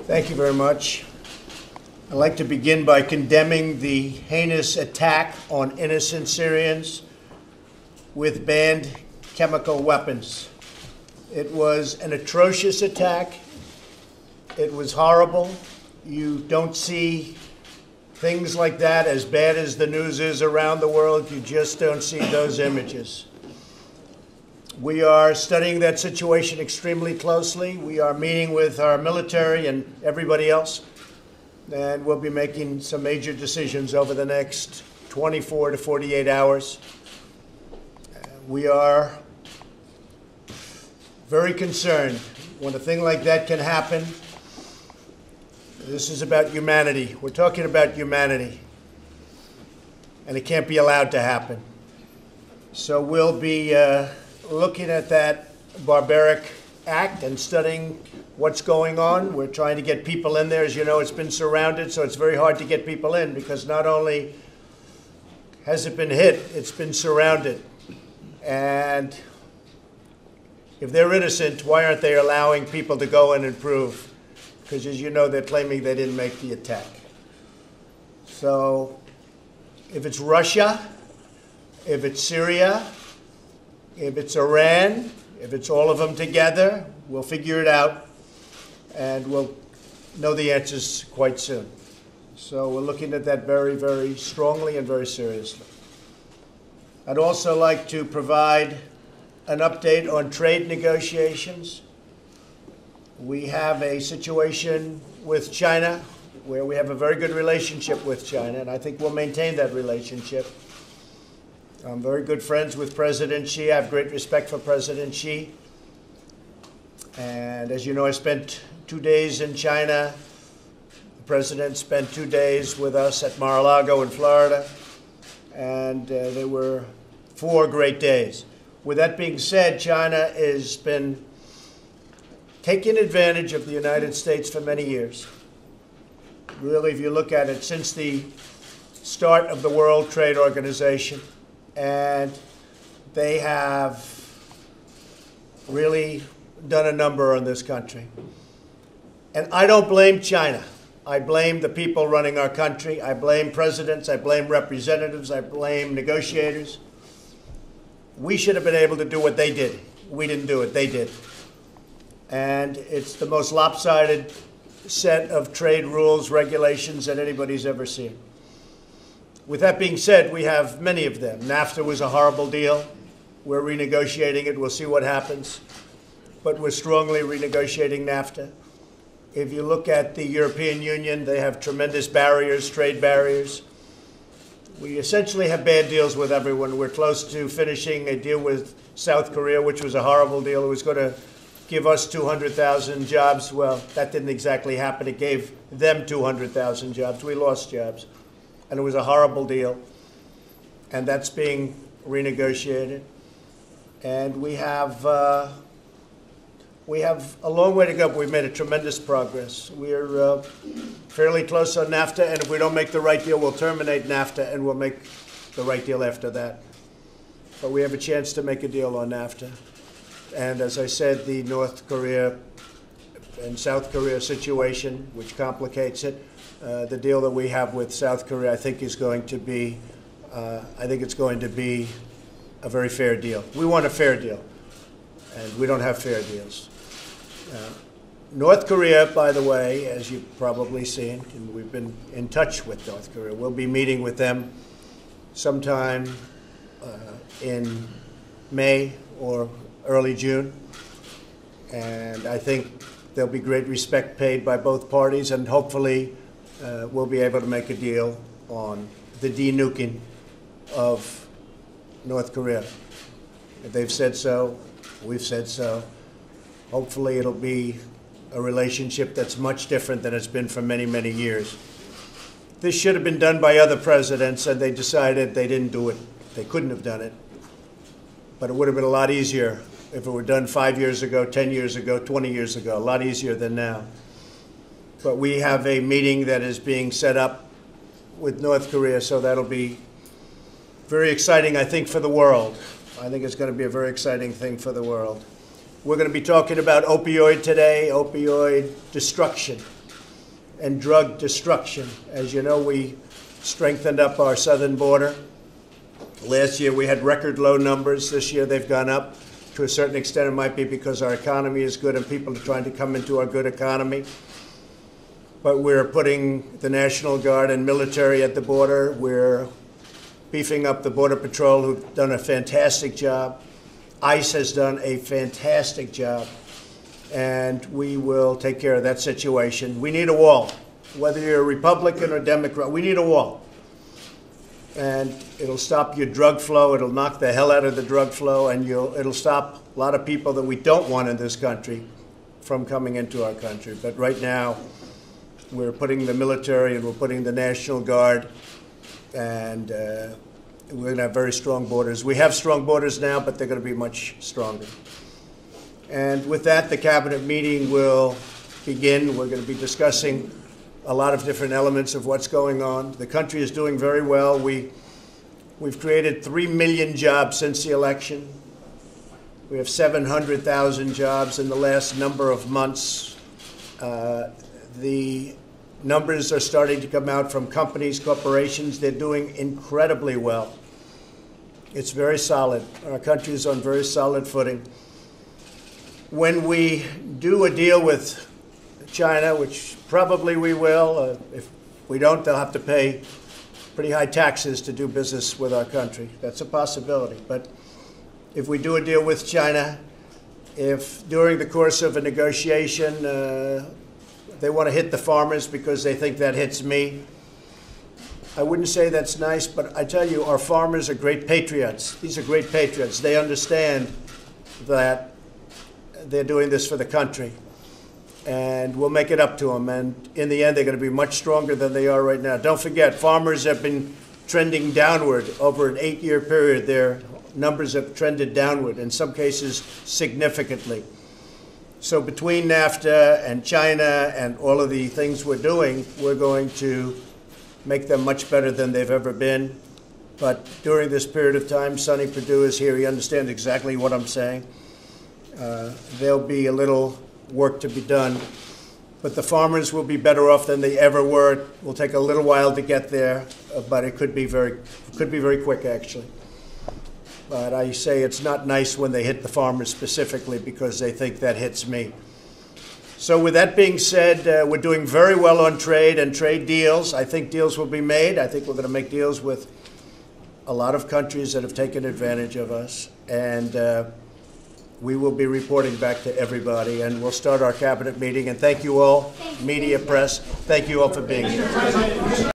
Thank you very much. I'd like to begin by condemning the heinous attack on innocent Syrians with banned chemical weapons. It was an atrocious attack. It was horrible. You don't see things like that, as bad as the news is around the world. You just don't see those images. We are studying that situation extremely closely. We are meeting with our military and everybody else, and we'll be making some major decisions over the next 24 to 48 hours. We are very concerned when a thing like that can happen. This is about humanity. We're talking about humanity, and it can't be allowed to happen. So we'll be looking at that barbaric act and studying what's going on. We're trying to get people in there. As you know, it's been surrounded, so it's very hard to get people in, because not only has it been hit, it's been surrounded. And if they're innocent, why aren't they allowing people to go in and prove? Because, as you know, they're claiming they didn't make the attack. So if it's Russia, if it's Syria, if it's Iran, if it's all of them together, we'll figure it out, and we'll know the answers quite soon. So we're looking at that very, very strongly and very seriously. I'd also like to provide an update on trade negotiations. We have a situation with China where we have a very good relationship with China, and I think we'll maintain that relationship. I'm very good friends with President Xi. I have great respect for President Xi. And as you know, I spent 2 days in China. The president spent 2 days with us at Mar-a-Lago in Florida. And there were 4 great days. With that being said, China has been taking advantage of the United States for many years. Really, if you look at it, since the start of the World Trade Organization, and they have really done a number on this country. And I don't blame China. I blame the people running our country. I blame presidents. I blame representatives. I blame negotiators. We should have been able to do what they did. We didn't do it. They did. And it's the most lopsided set of trade rules, regulations that anybody's ever seen. With that being said, we have many of them. NAFTA was a horrible deal. We're renegotiating it. We'll see what happens. But we're strongly renegotiating NAFTA. If you look at the European Union, they have tremendous barriers, trade barriers. We essentially have bad deals with everyone. We're close to finishing a deal with South Korea, which was a horrible deal. It was going to give us 200,000 jobs. Well, that didn't exactly happen. It gave them 200,000 jobs. We lost jobs. And it was a horrible deal. And that's being renegotiated. And we have a long way to go, but we've made a tremendous progress. We're fairly close on NAFTA, and if we don't make the right deal, we'll terminate NAFTA, and we'll make the right deal after that. But we have a chance to make a deal on NAFTA. And as I said, the North Korea and South Korea situation, which complicates it, the deal that we have with South Korea, I think is going to be, it's going to be a very fair deal. We want a fair deal, and we don't have fair deals. North Korea, by the way, as you've probably seen, and we've been in touch with North Korea. We'll be meeting with them sometime in May or early June, and I think there'll be great respect paid by both parties, and hopefully we'll be able to make a deal on the de-nuking of North Korea. If they've said so, we've said so. Hopefully it'll be a relationship that's much different than it's been for many, many years. This should have been done by other presidents, and they decided they didn't do it. They couldn't have done it. But it would have been a lot easier if it were done 5 years ago, 10 years ago, 20 years ago, a lot easier than now. But we have a meeting that is being set up with North Korea, so that'll be very exciting, I think, for the world. I think it's going to be a very exciting thing for the world. We're going to be talking about opioid today, opioid destruction. and drug destruction. As you know, we strengthened up our southern border. Last year we had record low numbers. This year they've gone up. To a certain extent, it might be because our economy is good and people are trying to come into our good economy. But we're putting the National Guard and military at the border. We're beefing up the Border Patrol, who've done a fantastic job. ICE has done a fantastic job. And we will take care of that situation. We need a wall. Whether you're a Republican or Democrat, we need a wall. And it'll stop your drug flow. It'll knock the hell out of the drug flow, and it'll stop a lot of people that we don't want in this country from coming into our country. But right now, we're putting the military and we're putting the National Guard, and we're going to have very strong borders. We have strong borders now, but they're going to be much stronger. And with that, the cabinet meeting will begin. We're going to be discussing a lot of different elements of what's going on. The country is doing very well. We've created 3 million jobs since the election. We have 700,000 jobs in the last number of months. The numbers are starting to come out from companies, corporations. They're doing incredibly well. It's very solid. Our country is on very solid footing. When we do a deal with China, which probably we will, if we don't, they'll have to pay pretty high taxes to do business with our country. That's a possibility. But if we do a deal with China, if during the course of a negotiation they want to hit the farmers because they think that hits me, I wouldn't say that's nice, but I tell you, our farmers are great patriots. These are great patriots. They understand that they're doing this for the country, and we'll make it up to them. And in the end, they're going to be much stronger than they are right now. Don't forget, farmers have been trending downward over an 8-year period. Their numbers have trended downward, in some cases significantly. So between NAFTA and China and all of the things we're doing, we're going to make them much better than they've ever been. But during this period of time, Sonny Perdue is here. He understands exactly what I'm saying. There'll be a little work to be done, but the farmers will be better off than they ever were. It will take a little while to get there, but it could be very quick, actually. But I say it's not nice when they hit the farmers specifically because they think that hits me. So with that being said, we're doing very well on trade and trade deals. I think deals will be made. I think we're going to make deals with a lot of countries that have taken advantage of us, and we will be reporting back to everybody, and we'll start our cabinet meeting. And thank you all, media, press. Thank you all for being here.